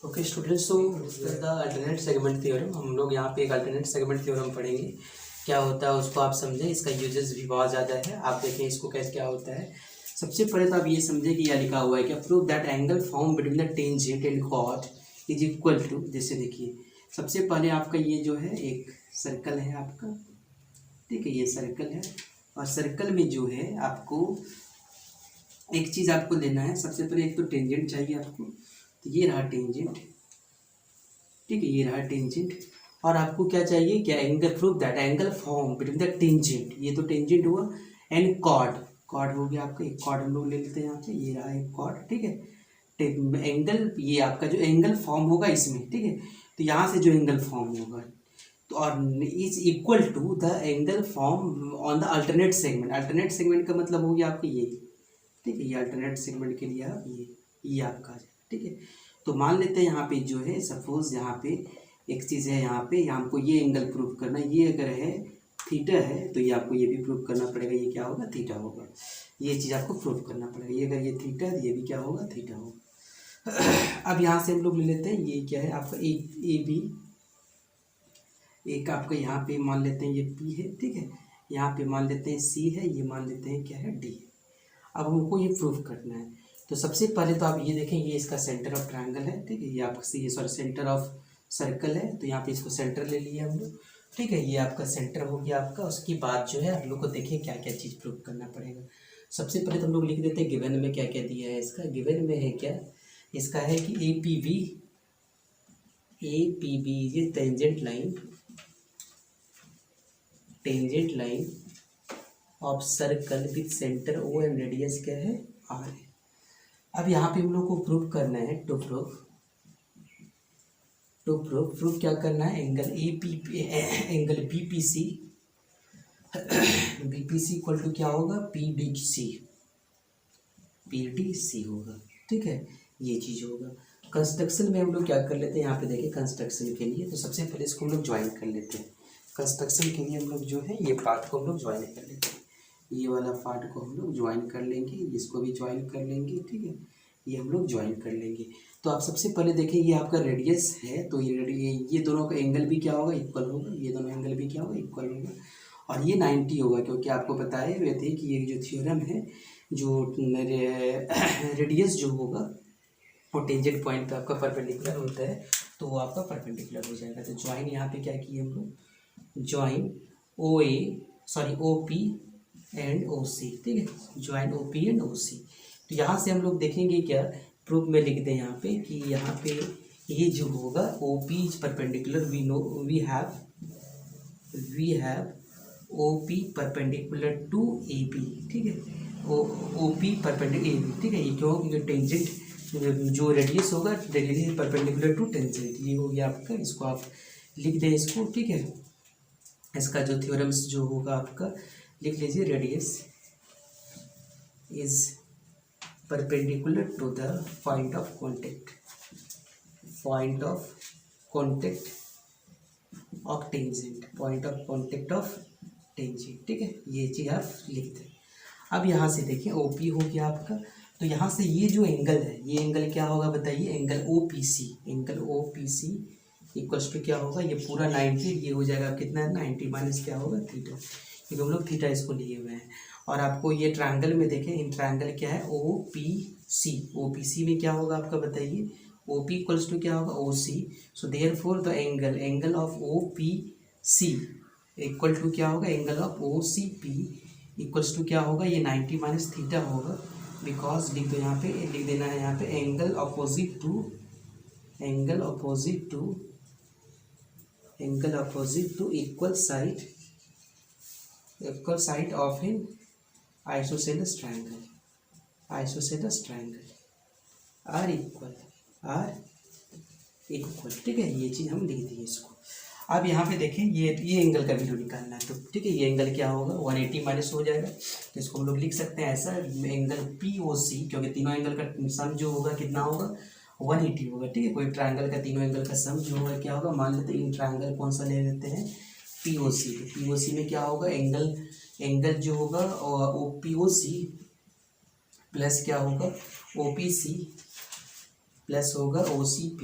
Okay students, तो the alternate segment theorem हम लोग यहाँ पे एक अल्टरनेट सेगमेंट थ्योरम पढ़ेंगे। क्या होता है उसको आप समझें, इसका यूजेस भी बहुत ज़्यादा है। आप देखें इसको कैसे क्या होता है। सबसे पहले तो आप ये समझें कि यह लिखा हुआ है क्या, prove that angle form between the tangent and कॉट इज इक्वल टू। जैसे देखिए, सबसे पहले आपका ये जो है एक सर्कल है आपका, ठीक है, ये सर्कल है। और सर्कल में जो है आपको एक चीज़ आपको लेना है। सबसे पहले एक तो टेंजेंट चाहिए आपको, तो ये रहा टेंजेंट, ठीक है, ये रहा टेंजेंट। और आपको क्या चाहिए, क्या angle, proof that angle form between the tangent, ये तो टेंजेंट हुआ, एंड कॉर्ड, कॉर्ड हो गया आपका। एक कॉर्ड हम लोग ले लेते हैं यहाँ पे, ये रहा एक कॉर्ड, ठीक है। एंगल, ये आपका जो एंगल फॉर्म होगा इसमें, ठीक है, तो यहाँ से जो एंगल फॉर्म होगा तो और is equal to the angle form on the alternate segment. Alternate segment का मतलब हो गया आपका ये, ठीक है, ये अल्टरनेट सेगमेंट के लिए आप ये आपका, ठीक है। तो मान लेते हैं यहाँ पे जो है, सपोज यहाँ पे एक चीज़ है, यहाँ पे हमको ये एंगल प्रूव करना है। ये अगर है थीटा है तो ये आपको ये भी प्रूव करना पड़ेगा, ये क्या होगा, थीटा होगा। ये चीज़ आपको प्रूव करना पड़ेगा। ये अगर ये थीटा है तो ये भी क्या होगा, थीटा होगा। अब यहाँ से हम लोग ले लेते हैं, ये क्या है आपका ए बी, एक आपका यहाँ पे मान लेते हैं ये पी है, ठीक है, यहाँ पे मान लेते हैं सी है, ये मान लेते हैं क्या है, डी। अब हमको ये प्रूफ करना है। तो सबसे पहले तो आप ये देखें, ये इसका सेंटर ऑफ ट्रायंगल है, ठीक है, ये आपका ये सॉरी सेंटर ऑफ सर्कल है, तो यहाँ पे इसको सेंटर ले लिया हम लोग, ठीक है, ये आपका सेंटर हो गया आपका। उसके बाद जो है आप लोग को देखिए क्या क्या चीज़ प्रूफ करना पड़ेगा। सबसे पहले तो हम लोग लिख देते हैं गिवन में क्या क्या दिया है इसका। गिवन में है क्या, इसका है कि ए पी बी ये tangent line of circle with centre O and radius क्या है, आर है। अब यहाँ पे हम लोग को प्रूव करना है, टू प्रूव क्या करना है, angle angle BPC equal to क्या होगा, पीडीसी होगा, ठीक है, ये चीज़ होगा। कंस्ट्रक्शन में हम लोग क्या कर लेते हैं, यहाँ पे देखिए कंस्ट्रक्शन के लिए तो सबसे पहले इसको हम लोग ज्वाइन कर लेते हैं। कंस्ट्रक्शन के लिए हम लोग जो है ये पार्ट को हम लोग ज्वाइन कर लेते हैं, ये वाला पार्ट को हम लोग ज्वाइन कर लेंगे, इसको भी ज्वाइन कर लेंगे, ठीक है, ये हम लोग ज्वाइन कर लेंगे। तो आप सबसे पहले देखें, ये आपका रेडियस है, तो ये दोनों का एंगल भी क्या होगा, इक्वल होगा, ये दोनों एंगल भी क्या होगा, इक्वल होगा। और ये 90 होगा, क्योंकि आपको पता है हुए थे कि ये जो थ्योरम है, जो रेडियस जो होगा वो टेंजेंट पॉइंट पे आपका परपेंडिकुलर होता है, तो वो आपका परपेंडिकुलर हो जाएगा। तो ज्वाइन यहाँ पे क्या किए हम लोग, ज्वाइन ओ पी एंड ओ सी, ठीक है, ज्वाइन ओ पी एंड ओ सी। तो यहाँ से हम लोग देखेंगे क्या, प्रूफ में लिख दें यहाँ पे कि यहाँ पे ये जो होगा O P is perpendicular, we have O P perpendicular to A B, ठीक है, O P perpendicular A B, ठीक है। ये क्यों, क्योंकि टेंजेंट जो रेडियस होगा, रेडियस परपेंडिकुलर टू टेंजेंट, ये हो गया आपका। इसको आप लिख दें इसको, ठीक है। इसका जो थ्योरम्स जो होगा आपका लिख लीजिए, radius is perpendicular to the point of contact of tangent, ठीक है, ये चीज़ आप लिख दें। अब यहाँ से देखिए ओपी हो गया आपका, तो यहाँ से ये जो एंगल है, ये एंगल क्या होगा बताइए, angle O P C equals to क्या होगा, ये पूरा 90, ये हो जाएगा कितना है, 90 माइनस क्या होगा, थीटा, क्योंकि हम लोग थीटा इसको लिए हुए हैं। और आपको ये ट्रायंगल में देखें, इन ट्रायंगल क्या है, ओ पी सी में क्या होगा आपका बताइए, ओ पी इक्वल्स टू क्या होगा, O C. So therefore the angle of O P C equal to क्या होगा, angle of O C P equals to क्या होगा, ये 90 माइनस थीटा होगा। बिकॉज लिख दो यहाँ पे, लिख देना है यहाँ पे angle opposite to equal side of an isosceles triangle are equal, ठीक है, ये चीज़ हम लिख दिए इसको। अब यहाँ पे देखें, ये एंगल का वैल्यू निकालना है, तो ठीक है, ये एंगल क्या होगा, 180 माइनस हो जाएगा, तो इसको हम लोग लिख सकते हैं ऐसा, एंगल पी ओ सी, क्योंकि तीनों एंगल का सम जो होगा कितना होगा, 180 होगा, ठीक है। कोई ट्रायंगल का तीनों एंगल का सम जो होगा क्या होगा, मान लेते हैं इन ट्रायंगल कौन सा ले लेते हैं, पी ओ सी में क्या होगा, एंगल जो होगा O P O C plus क्या होगा, ओ पी सी प्लस होगा OCP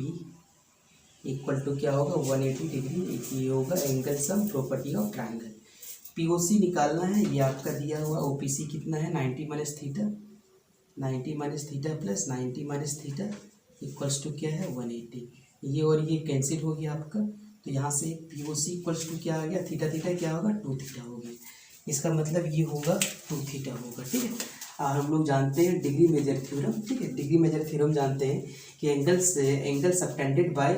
इक्वल टू क्या होगा 180 डिग्री। ये होगा angle sum property of triangle. POC निकालना है, ये आपका दिया हुआ OPC कितना है 90 minus theta, 90 minus theta plus 90 minus theta equals to क्या है 180। ये और ये कैंसिल हो गया आपका, तो यहाँ से POC इक्वल्स टू क्या आ गया, थीटा थीटा क्या होगा 2 थीटा हो गया। इसका मतलब ये होगा 2 थीटा होगा, ठीक है। और हम लोग जानते हैं डिग्री मेजर थ्योरम, ठीक है। डिग्री मेजर थ्योरम जानते हैं कि angle subtended bye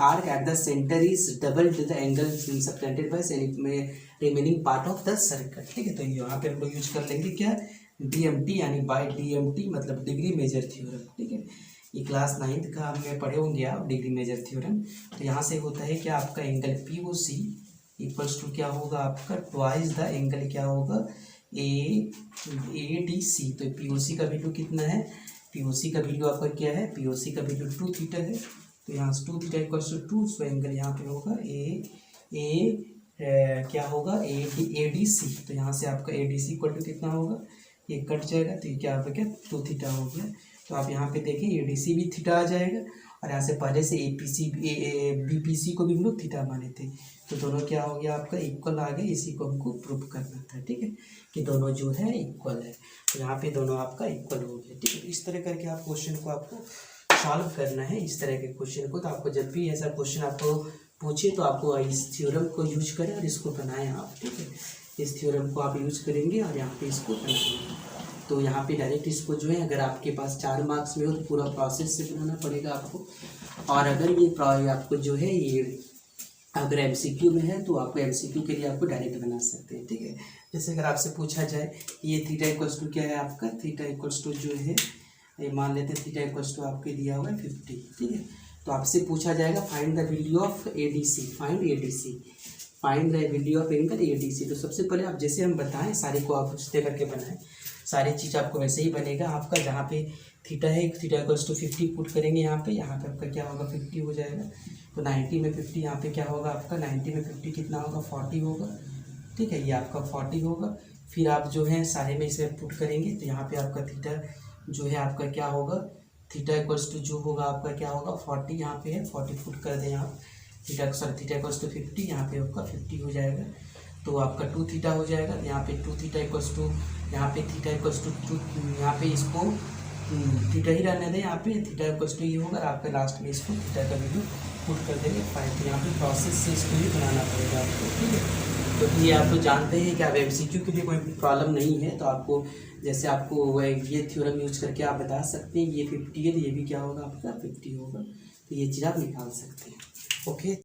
arc at the centre is double two the angle subtended bye remaining part of the circle, ठीक है। तो यहाँ पे हम लोग यूज कर लेंगे क्या DMT, यानी बाय DMT मतलब डिग्री मेजर थ्योरम, ठीक है। ये क्लास 9th का हमने पढ़े होंगे आप डिग्री मेजर थ्योरम। तो यहाँ से होता है कि आपका एंगल POC इक्वल्स टू क्या होगा आपका ट्वाइस द एंगल क्या होगा ADC। तो POC का वैल्यू कितना है, POC का वैल्यू आपका क्या है, POC का वैल्यू 2 थीटा है। तो यहाँ से 2 theta equals to 2, so angle यहाँ पे होगा क्या होगा ADC। तो यहाँ से आपका ADC इक्वल टू कितना होगा, ये कट जाएगा तो ये क्या होगा क्या 2 थीटा हो गया। तो आप यहाँ पे देखिए ADC भी थीटा आ जाएगा, और यहाँ से पहले से BPC को भी हम लोग थीटा माने थे, तो दोनों क्या हो गया आपका इक्वल आ गए। इसी को हमको प्रूव करना था, ठीक है, कि दोनों जो है इक्वल है। तो यहाँ पे दोनों आपका इक्वल हो गया, ठीक है। इस तरह करके आप क्वेश्चन को आपको सॉल्व करना है, इस तरह के क्वेश्चन को। तो आपको जब भी ऐसा क्वेश्चन आपको पूछे तो आपको इस थ्योरम को यूज करें और इसको बनाएं आप, ठीक है। इस थ्योरम को आप यूज करेंगे और यहाँ पे इसको बनाएंगे। तो यहाँ पे डायरेक्ट इसको जो है अगर आपके पास 4 मार्क्स में हो तो पूरा प्रोसेस से बनाना पड़ेगा आपको, और अगर ये आपको जो है ये अगर MCQ में है तो आपको MCQ के लिए आपको डायरेक्ट बना सकते हैं, ठीक है। जैसे अगर आपसे पूछा जाए ये थीटा इक्वल्स टू क्या है आपका, थीटा इक्वल्स टू जो है ये मान लेते हैं थीटा इक्वल्स टू आपके दिया हुआ है 50, ठीक है। तो आपसे पूछा जाएगा find the value of ADC, find the value of angle ADC। तो सबसे पहले आप जैसे हम बताएं सारे को आप उससे करके बनाएं, सारी चीज़ आपको वैसे ही बनेगा आपका। जहाँ पे थीटा है थीटा इक्वल्स टू 50 पुट करेंगे यहाँ पे आपका क्या होगा 50 हो जाएगा। तो 90 में 50 यहाँ पे क्या होगा आपका 90 में 50 कितना होगा 40 होगा, ठीक है। ये आपका 40 होगा। फिर आप जो है सारे में इसे पुट करेंगे तो यहाँ पे आपका थीटा जो है आपका क्या होगा, थीटा इक्वल्स टू जो होगा आपका क्या होगा 40, यहाँ पे है 40 पुट कर दें आप, थीटा इक्वल्स टू 50, यहाँ पे आपका 50 हो जाएगा। तो आपका 2 थीटा हो जाएगा। तो यहाँ पे 2 थीटा इक्वल्स टू यहाँ पे थीटा इक्वल्स टू 2, यहाँ पे इसको थीटा ही रहने दें, यहाँ पे थीटा इक्वल्स टू ये होगा, और आपके लास्ट में इसको थीटा का वैल्यू पुट कर देंगे 5। तो यहाँ पे प्रोसेस से इसको भी बनाना पड़ेगा आपको, ठीक है। तो ये आप तो जानते हैं कि आप MCQ के लिए कोई प्रॉब्लम नहीं है, तो आपको जैसे आपको ये थ्योरम यूज करके आप बता सकते हैं ये 50 है तो ये भी क्या होगा आपका 50 होगा। तो ये चीज़ आप निकाल सकते हैं, ओके।